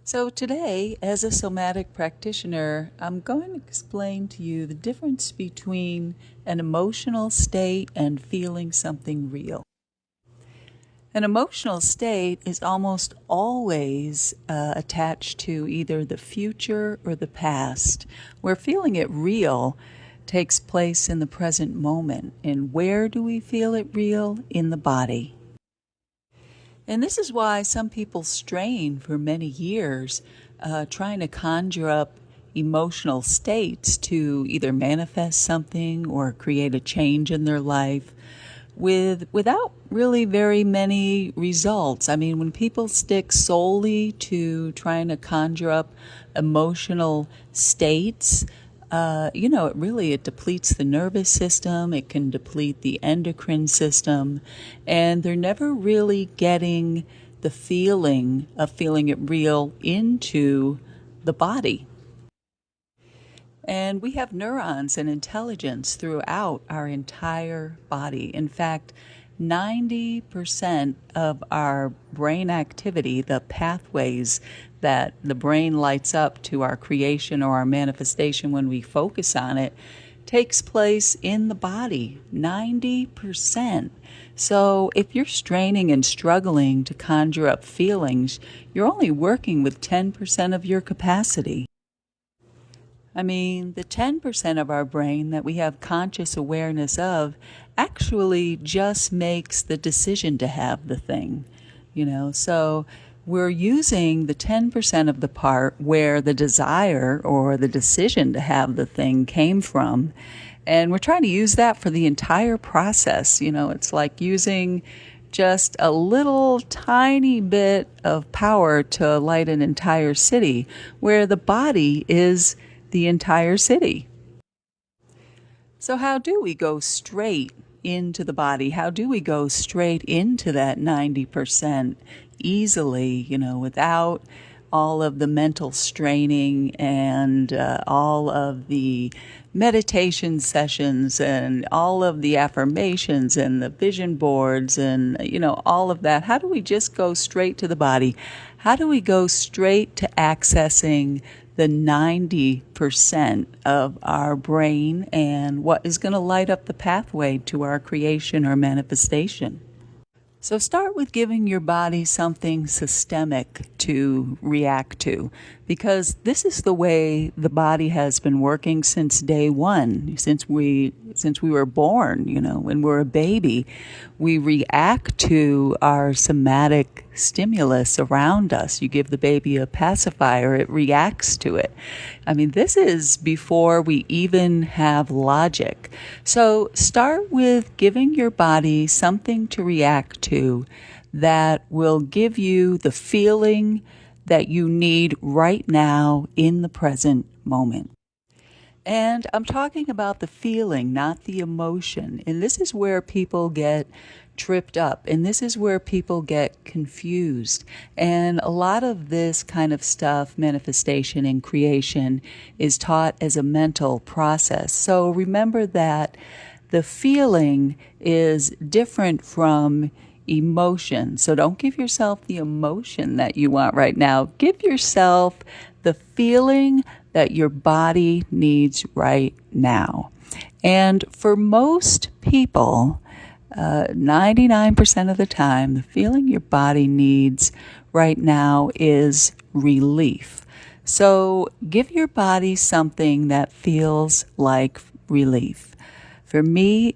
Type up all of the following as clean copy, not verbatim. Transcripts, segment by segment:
So, today, as a somatic practitioner, I'm going to explain to you the difference between an emotional state and feeling something real. An emotional state is almost always attached to either the future or the past, where feeling it real takes place in the present moment. And where do we feel it real? In the body. And this is why some people strain for many years trying to conjure up emotional states to either manifest something or create a change in their life without really very many results. I mean, when people stick solely to trying to conjure up emotional states, it depletes the nervous system, it can deplete the endocrine system, and they're never really getting the feeling of feeling it real into the body. And we have neurons and intelligence throughout our entire body. In fact, 90% of our brain activity, the pathways that the brain lights up to our creation or our manifestation when we focus on it, takes place in the body. 90%. So if you're straining and struggling to conjure up feelings, you're only working with 10% of your capacity. I mean, the 10% of our brain that we have conscious awareness of actually just makes the decision to have the thing, So we're using the 10% of the part where the desire or the decision to have the thing came from, and we're trying to use that for the entire process. It's like using just a little tiny bit of power to light an entire city, where the body is the entire city. So how do we go straight into the body? How do we go straight into that 90% easily, without all of the mental straining and all of the meditation sessions and all of the affirmations and the vision boards and, all of that? How do we just go straight to the body? How do we go straight to accessing the 90% of our brain and what is going to light up the pathway to our creation or manifestation? So start with giving your body something systemic to react to, because this is the way the body has been working since day one, since we were born. When we're a baby, we react to our somatic stimulus around us. You give the baby a pacifier, it reacts to it. I mean, this is before we even have logic. So start with giving your body something to react to that will give you the feeling that you need right now in the present moment. And I'm talking about the feeling, not the emotion. And this is where people get tripped up, and this is where people get confused. And a lot of this kind of stuff, manifestation and creation, is taught as a mental process. So remember that the feeling is different from emotion. So don't give yourself the emotion that you want right now. Give yourself the feeling that your body needs right now. And for most people, 99% of the time, the feeling your body needs right now is relief. So give your body something that feels like relief. For me,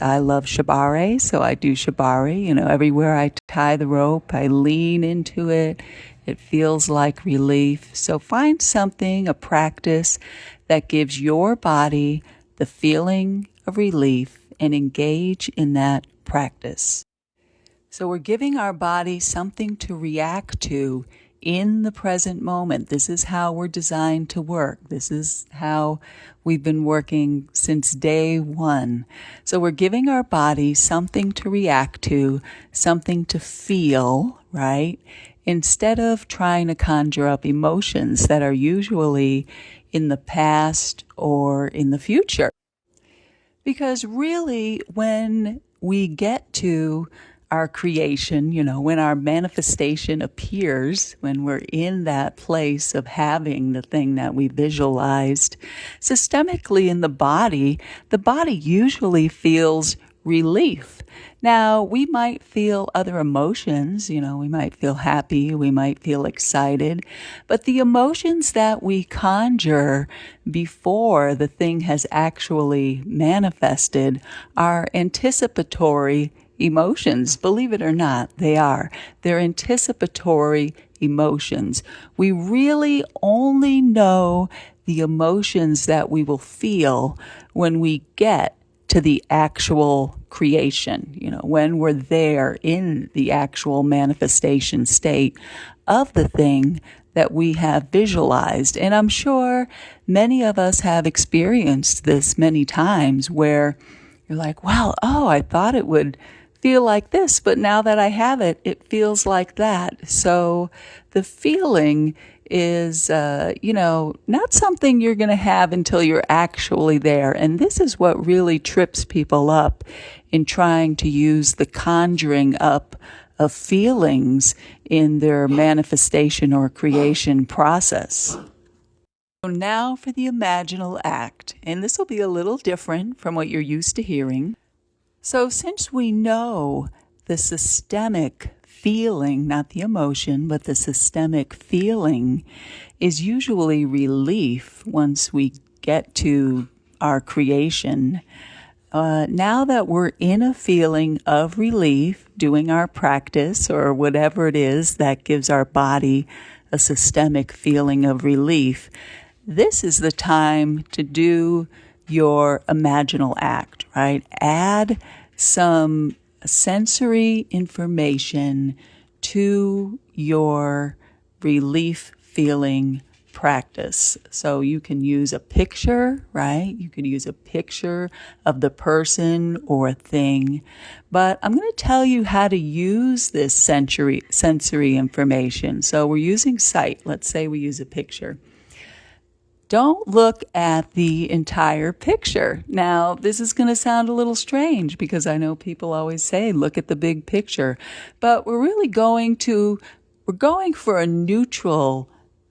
I love shibari, so I do shibari. Everywhere I tie the rope, I lean into it. It feels like relief. So find something, a practice that gives your body the feeling of relief, and engage in that practice. So we're giving our body something to react to in the present moment. This is how we're designed to work. This is how we've been working since day one. So we're giving our body something to react to, something to feel, right? Instead of trying to conjure up emotions that are usually in the past or in the future. Because really, when we get to our creation, when our manifestation appears, when we're in that place of having the thing that we visualized, systemically in the body usually feels relief. Now, we might feel other emotions, we might feel happy, we might feel excited, but the emotions that we conjure before the thing has actually manifested are anticipatory emotions. Believe it or not, they are. They're anticipatory emotions. We really only know the emotions that we will feel when we get to the actual creation, when we're there in the actual manifestation state of the thing that we have visualized. And I'm sure many of us have experienced this many times where you're like, wow, I thought it would feel like this, but now that I have it, it feels like that. So the feeling is, not something you're going to have until you're actually there. And this is what really trips people up in trying to use the conjuring up of feelings in their manifestation or creation process. So now for the imaginal act, and this will be a little different from what you're used to hearing. So since we know the systemic feeling, not the emotion, but the systemic feeling is usually relief once we get to our creation, now that we're in a feeling of relief, doing our practice or whatever it is that gives our body a systemic feeling of relief, this is the time to do your imaginal act, right? Add some sensory information to your relief feeling practice. So you can use a picture, right? You could use a picture of the person or a thing. But I'm going to tell you how to use this sensory information. So we're using sight. Let's say we use a picture. Don't look at the entire picture. Now, this is going to sound a little strange because I know people always say, look at the big picture. But we're really going for a neutral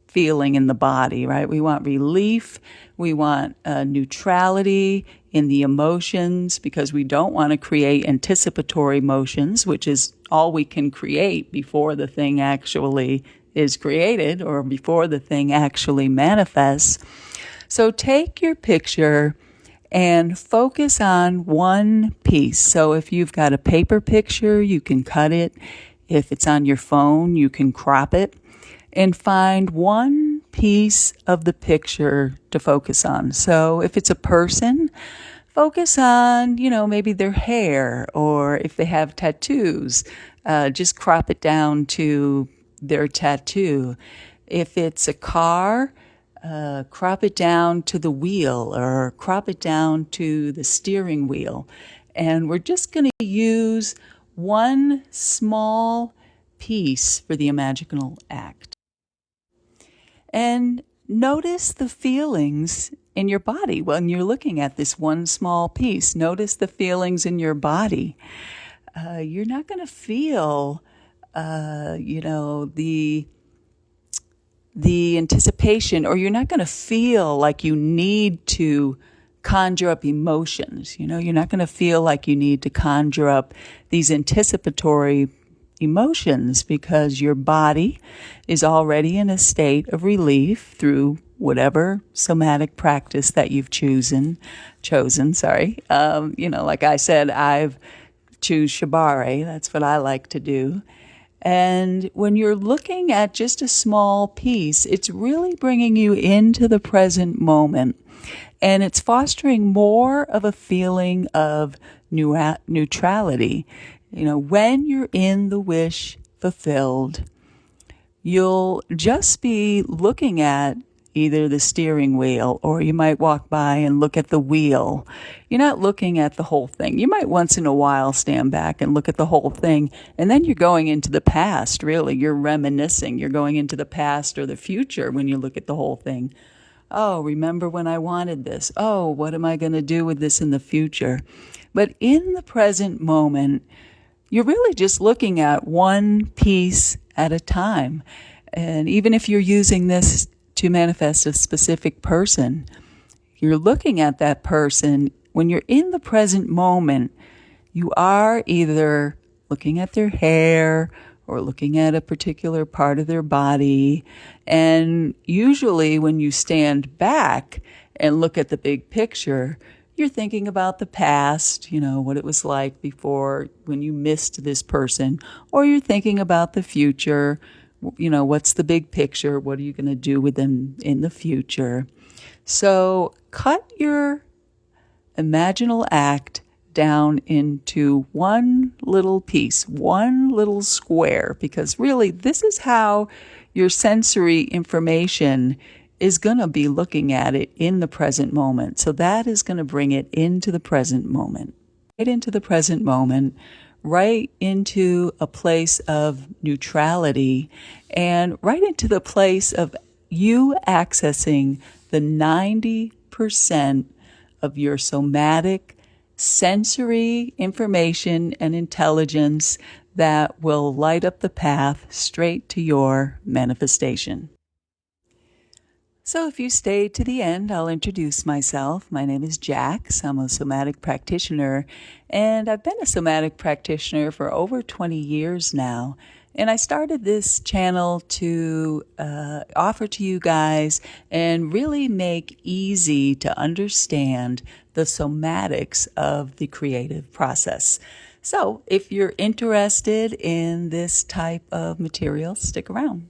feeling in the body, right? We want relief. We want neutrality in the emotions because we don't want to create anticipatory emotions, which is all we can create before the thing actually is created or before the thing actually manifests. So take your picture and focus on one piece. So if you've got a paper picture, you can cut it. If it's on your phone, you can crop it and find one piece of the picture to focus on. So if it's a person, focus on, maybe their hair, or if they have tattoos, just crop it down to their tattoo. If it's a car, crop it down to the wheel or crop it down to the steering wheel. And we're just going to use one small piece for the imaginal act. And notice the feelings in your body when you're looking at this one small piece. Notice the feelings in your body. You're not going to feel the anticipation, or you're not going to feel like you need to conjure up emotions. You're not going to feel like you need to conjure up these anticipatory emotions because your body is already in a state of relief through whatever somatic practice that you've chosen. Like I said, I've choose Shibari. That's what I like to do. And when you're looking at just a small piece, it's really bringing you into the present moment. And it's fostering more of a feeling of neutrality. When you're in the wish fulfilled, you'll just be looking at either the steering wheel, or you might walk by and look at the wheel. You're not looking at the whole thing. You might once in a while stand back and look at the whole thing, and then you're going into the past, really. You're reminiscing. You're going into the past or the future when you look at the whole thing. Oh, remember when I wanted this? Oh, what am I going to do with this in the future? But in the present moment, you're really just looking at one piece at a time. And even if you're using this to manifest a specific person, you're looking at that person. When you're in the present moment, you are either looking at their hair or looking at a particular part of their body. And usually when you stand back and look at the big picture, you're thinking about the past, what it was like before when you missed this person, or you're thinking about the future, what's the big picture? What are you going to do with them in the future? So cut your imaginal act down into one little piece, one little square, because really this is how your sensory information is going to be looking at it in the present moment. So that is going to bring it into the present moment, right into the present moment, right into a place of neutrality, and right into the place of you accessing the 90% of your somatic sensory information and intelligence that will light up the path straight to your manifestation. So if you stayed to the end, I'll introduce myself. My name is Jax. I'm a somatic practitioner, and I've been a somatic practitioner for over 20 years now. And I started this channel to offer to you guys and really make easy to understand the somatics of the creative process. So if you're interested in this type of material, stick around.